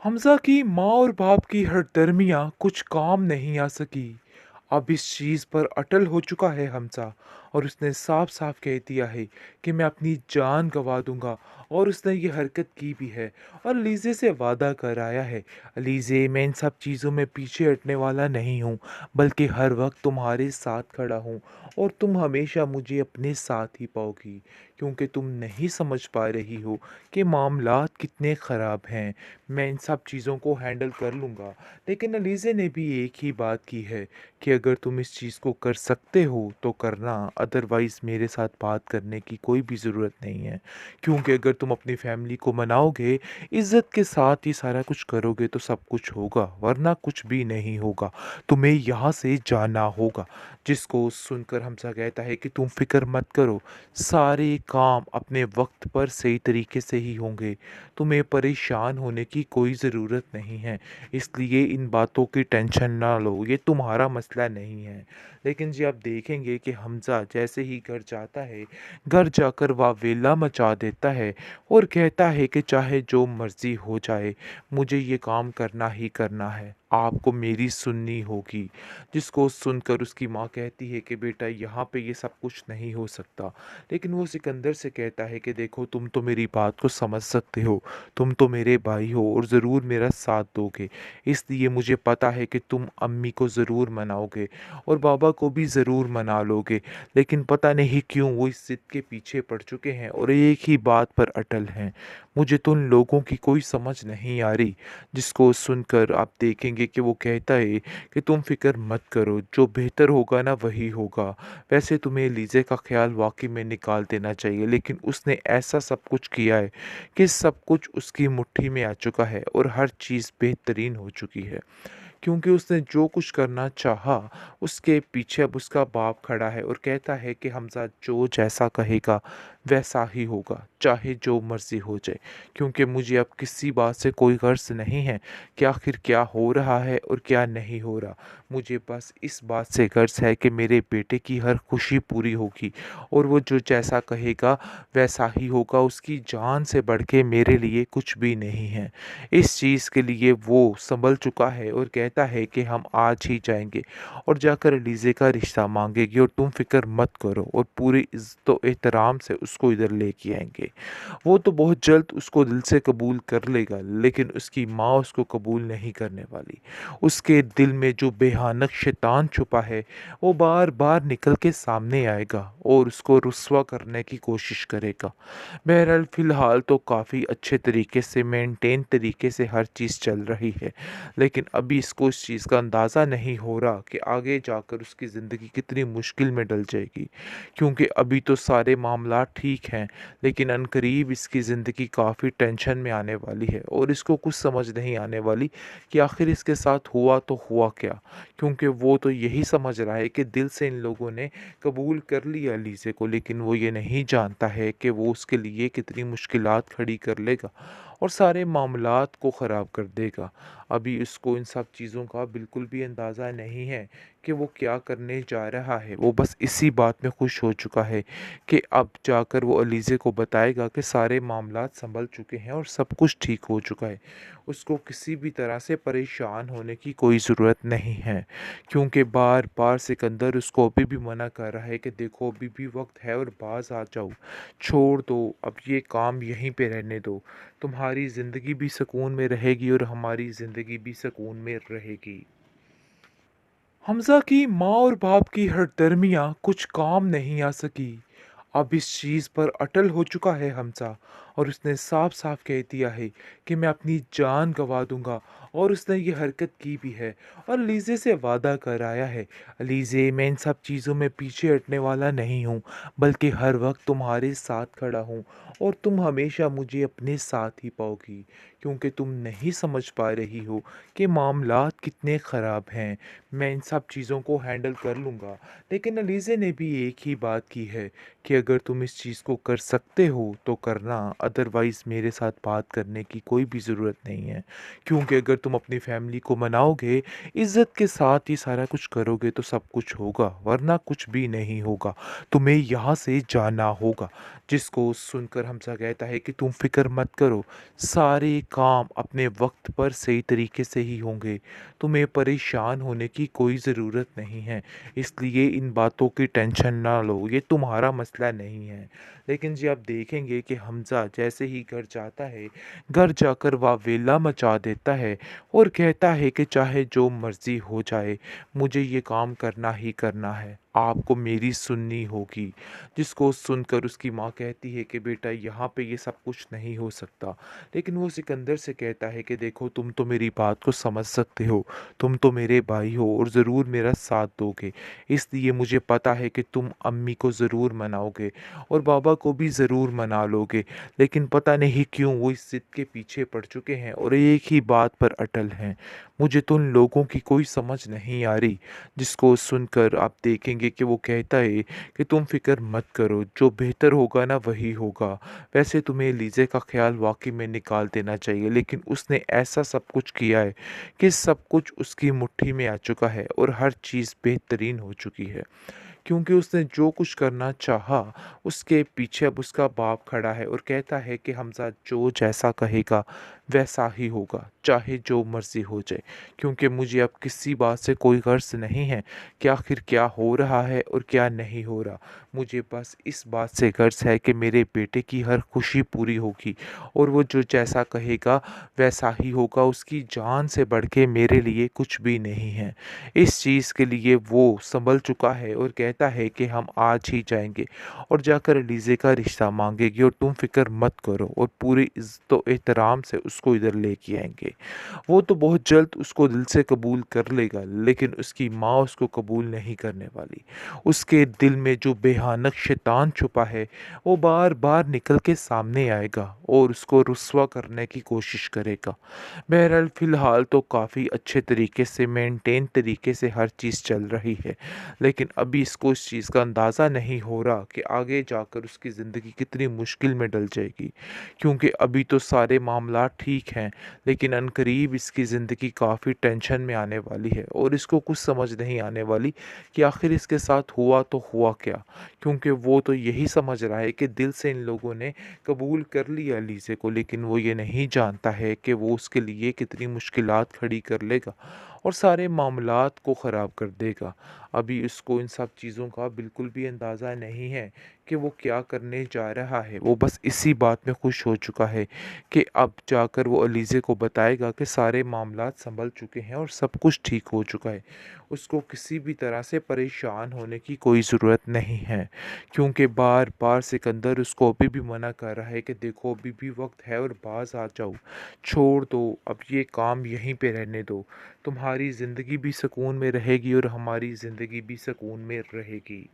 हमज़ा की माँ और बाप की हठधर्मियाँ कुछ काम नहीं आ सकी। अब इस चीज़ पर अटल हो चुका है हमज़ा और उसने साफ साफ कह दिया है कि मैं अपनी जान गंवा दूंगा। और उसने ये हरकत की भी है और अलीज़े से वादा कराया है। अलीज़े, मैं इन सब चीज़ों में पीछे हटने वाला नहीं हूँ, बल्कि हर वक्त तुम्हारे साथ खड़ा हूँ और तुम हमेशा मुझे अपने साथ ही पाओगी, क्योंकि तुम नहीं समझ पा रही हो कि मामलात कितने ख़राब हैं। मैं इन सब चीज़ों को हैंडल कर लूँगा। लेकिन अलीज़े ने भी एक ही बात की है कि अगर तुम इस चीज़ को कर सकते हो तो करना, अदरवाइज़ मेरे साथ बात करने की कोई भी ज़रूरत नहीं है। क्योंकि अगर तुम अपनी फैमिली को मनाओगे, इज़्ज़त के साथ ही सारा कुछ करोगे तो सब कुछ होगा, वरना कुछ भी नहीं होगा। तुम्हें यहाँ से जाना होगा। जिसको सुनकर हमसा कहता है कि तुम फ़िक्र मत करो, सारे काम अपने वक्त पर सही तरीके से ही होंगे। तुम्हें परेशान होने की कोई ज़रूरत नहीं है, इसलिए इन बातों की टेंशन ना लो, ये तुम्हारा मसला नहीं है। लेकिन जी आप देखेंगे कि हमज़ा जैसे ही घर जाता है, घर जाकर वह वेला मचा देता है और कहता है कि चाहे जो मर्ज़ी हो जाए, मुझे ये काम करना ही करना है, आपको मेरी सुननी होगी। जिसको सुनकर उसकी माँ कहती है कि बेटा यहाँ पे ये सब कुछ नहीं हो सकता। लेकिन वो सिकंदर से कहता है कि देखो, तुम तो मेरी बात को समझ सकते हो, तुम तो मेरे भाई हो और ज़रूर मेरा साथ दोगे। इसलिए मुझे पता है कि तुम अम्मी को ज़रूर मनाओगे और बाबा को भी ज़रूर मना लोगे। लेकिन पता नहीं क्यों वो इस ज़िद के पीछे पड़ चुके हैं और एक ही बात पर अटल हैं। मुझे तो उन लोगों की कोई समझ नहीं आ रही। जिसको सुनकर आप देखेंगे कि वो कहता है कि तुम फ़िक्र मत करो, जो बेहतर होगा ना वही होगा। वैसे तुम्हें लीज़े का ख़्याल वाक़ई में निकाल देना चाहिए, लेकिन उसने ऐसा सब कुछ किया है कि सब कुछ उसकी मुट्ठी में आ चुका है और हर चीज़ बेहतरीन हो चुकी है। क्योंकि उसने जो कुछ करना चाहा, उसके पीछे अब उसका बाप खड़ा है और कहता है कि हमज़ा जो जैसा कहेगा वैसा ही होगा, चाहे जो मर्ज़ी हो जाए। क्योंकि मुझे अब किसी बात से कोई गर्ज़ नहीं है कि आखिर क्या हो रहा है और क्या नहीं हो रहा। मुझे बस इस बात से गर्ज़ है कि मेरे बेटे की हर खुशी पूरी होगी और वो जो जैसा कहेगा वैसा ही होगा। उसकी जान से बढ़ के मेरे लिए कुछ भी नहीं है। इस चीज़ के लिए वो संभल चुका है और कहता है कि हम आज ही जाएंगे और जाकर अलीज़े का रिश्ता मांगेगी और तुम फिक्र मत करो, और पूरी इज़्ज़त व एहतराम से उसको इधर लेके आएंगे। वो तो बहुत जल्द उसको दिल से कबूल कर लेगा, लेकिन उसकी माँ उसको कबूल नहीं करने वाली। उसके दिल में जो बेहानक शैतान छुपा है, वो बार बार निकल के सामने आएगा और उसको रुस्वा करने की कोशिश करेगा। बहरहाल फ़िलहाल तो काफ़ी अच्छे तरीके से मेंटेन तरीके से हर चीज़ चल रही है, लेकिन अभी इसको इस चीज़ का अंदाज़ा नहीं हो रहा कि आगे जाकर उसकी ज़िंदगी कितनी मुश्किल में डल जाएगी। क्योंकि अभी तो सारे मामलात ठीक हैं, लेकिन अनकरीब इसकी ज़िंदगी काफ़ी टेंशन में आने वाली है और इसको कुछ समझ नहीं आने वाली कि आखिर इसके साथ हुआ तो हुआ क्या। क्योंकि वो तो यही समझ रहा है कि दिल से इन लोगों ने कबूल कर लिया लीज़े को, लेकिन वो ये नहीं जानता है कि वो उसके लिए कितनी मुश्किलात खड़ी कर लेगा और सारे मामलात को ख़राब कर देगा। अभी उसको इन सब चीज़ों का बिल्कुल भी अंदाज़ा नहीं है कि वो क्या करने जा रहा है। वो बस इसी बात में खुश हो चुका है कि अब जाकर वो अलीज़े को बताएगा कि सारे मामलात संभल चुके हैं और सब कुछ ठीक हो चुका है। उसको किसी भी तरह से परेशान होने की कोई ज़रूरत नहीं है, क्योंकि बार बार सिकंदर उसको अभी भी मना कर रहा है कि देखो, अभी भी वक्त है और बाज आ जाओ, छोड़ दो, अब ये काम यहीं पे रहने दो। तुम्हारी ज़िंदगी भी सुकून में रहेगी और हमारी ज़िंदगी भी सुकून में रहेगी। हमज़ा की माँ और बाप की हठधर्मियाँ कुछ काम नहीं आ सकी। अब इस चीज़ पर अटल हो चुका है हमज़ा और उसने साफ साफ कह दिया है कि मैं अपनी जान गंवा दूंगा। और उसने ये हरकत की भी है और अलीज़े से वादा कराया है। अलीज़े, मैं इन सब चीज़ों में पीछे हटने वाला नहीं हूँ, बल्कि हर वक्त तुम्हारे साथ खड़ा हूँ और तुम हमेशा मुझे अपने साथ ही पाओगी। क्योंकि तुम नहीं समझ पा रही हो कि मामलात कितने ख़राब हैं। मैं इन सब चीज़ों को हैंडल कर लूँगा। लेकिन अलीज़े ने भी एक ही बात की है कि अगर तुम इस चीज़ को कर सकते हो तो करना, अदरवाइज़ मेरे साथ बात करने की कोई भी ज़रूरत नहीं है। क्योंकि अगर तुम अपनी फैमिली को मनाओगे, इज़्ज़त के साथ ये सारा कुछ करोगे तो सब कुछ होगा, वरना कुछ भी नहीं होगा। तुम्हें यहाँ से जाना होगा। जिसको सुनकर हमसा कहता है कि तुम फ़िक्र मत करो, सारे काम अपने वक़्त पर सही तरीके से ही होंगे। तुम्हें परेशान होने की कोई ज़रूरत नहीं है। इसलिए इन बातों की टेंशन ना लो, ये तुम्हारा मसला नहीं है। लेकिन जी आप देखेंगे कि हमज़ा जैसे ही घर जाता है, घर जाकर वह वेला मचा देता है और कहता है कि चाहे जो मर्ज़ी हो जाए, मुझे ये काम करना ही करना है। आपको मेरी सुननी होगी। जिसको सुनकर उसकी माँ कहती है कि बेटा यहाँ पे ये सब कुछ नहीं हो सकता। लेकिन वो सिकंदर से कहता है कि देखो तुम तो मेरी बात को समझ सकते हो, तुम तो मेरे भाई हो और ज़रूर मेरा साथ दोगे। इसलिए मुझे पता है कि तुम अम्मी को ज़रूर मनाओगे और बाबा को भी ज़रूर मना लोगे। लेकिन पता नहीं क्यों वो इस ज़िद के पीछे पड़ चुके हैं और एक ही बात पर अटल हैं। मुझे तो उन लोगों की कोई समझ नहीं आ रही। जिसको सुनकर आप देखेंगे कि वो कहता है कि तुम फ़िक्र मत करो, जो बेहतर होगा ना वही होगा। वैसे तुम्हें लीज़े का ख़्याल वाक़ई में निकाल देना चाहिए, लेकिन उसने ऐसा सब कुछ किया है कि सब कुछ उसकी मुट्ठी में आ चुका है और हर चीज़ बेहतरीन हो चुकी है। क्योंकि उसने जो कुछ करना चाहा, उसके पीछे अब उसका बाप खड़ा है और कहता है कि हमज़ा जो जैसा कहेगा वैसा ही होगा, चाहे जो मर्ज़ी हो जाए। क्योंकि मुझे अब किसी बात से कोई गर्ज़ नहीं है कि आखिर क्या हो रहा है और क्या नहीं हो रहा। मुझे बस इस बात से गर्ज़ है कि मेरे बेटे की हर खुशी पूरी होगी और वो जो जैसा कहेगा वैसा ही होगा। उसकी जान से बढ़ के मेरे लिए कुछ भी नहीं है। इस चीज़ के लिए वो संभल चुका है और कहता है कि हम आज ही जाएँगे और जाकर अलीज़े का रिश्ता माँगेंगे और तुम फ़िक्र मत करो और पूरी इज़्ज़त व एहतराम से उसको इधर लेके आएँगे। वो तो बहुत जल्द उसको दिल से कबूल कर लेगा, लेकिन उसकी माँ उसको कबूल नहीं करने वाली। उसके दिल में जो भयानक शैतान छुपा है, वो बार-बार निकल के सामने आएगा और उसको रुस्वा करने की कोशिश करेगा। बहरहाल फ़िलहाल तो काफ़ी अच्छे तरीके से मेंटेन तरीके से हर चीज़ चल रही है। लेकिन अभी इसको इस चीज़ का अंदाज़ा नहीं हो रहा कि आगे जाकर उसकी ज़िंदगी कितनी मुश्किल में डल जाएगी। क्योंकि अभी तो सारे मामलात ठीक हैं, लेकिन अनकरीब इसकी ज़िंदगी काफ़ी टेंशन में आने वाली है और इसको कुछ समझ नहीं आने वाली कि आखिर इसके साथ हुआ तो हुआ क्या? क्योंकि वो तो यही समझ रहा है कि दिल से इन लोगों ने कबूल कर लिया लीज़े को, लेकिन वो ये नहीं जानता है कि वो उसके लिए कितनी मुश्किलात खड़ी कर लेगा और सारे मामलात को ख़राब कर देगा। अभी उसको इन सब चीज़ों का बिल्कुल भी अंदाज़ा नहीं है कि वो क्या करने जा रहा है। वो बस इसी बात में खुश हो चुका है कि अब जाकर वो अलीज़े को बताएगा कि सारे मामलात सँभल चुके हैं और सब कुछ ठीक हो चुका है। उसको किसी भी तरह से परेशान होने की कोई ज़रूरत नहीं है, क्योंकि बार-बार सिकंदर उसको अभी भी मना कर रहा है कि देखो अभी भी वक़्त है और बाज़ आ जाओ। छोड़ दो, अब ये काम यहीं पे रहने दो। तुम्हारी ज़िंदगी भी सुकून में रहेगी और हमारी ज़िंदगी भी सुकून में रहेगी।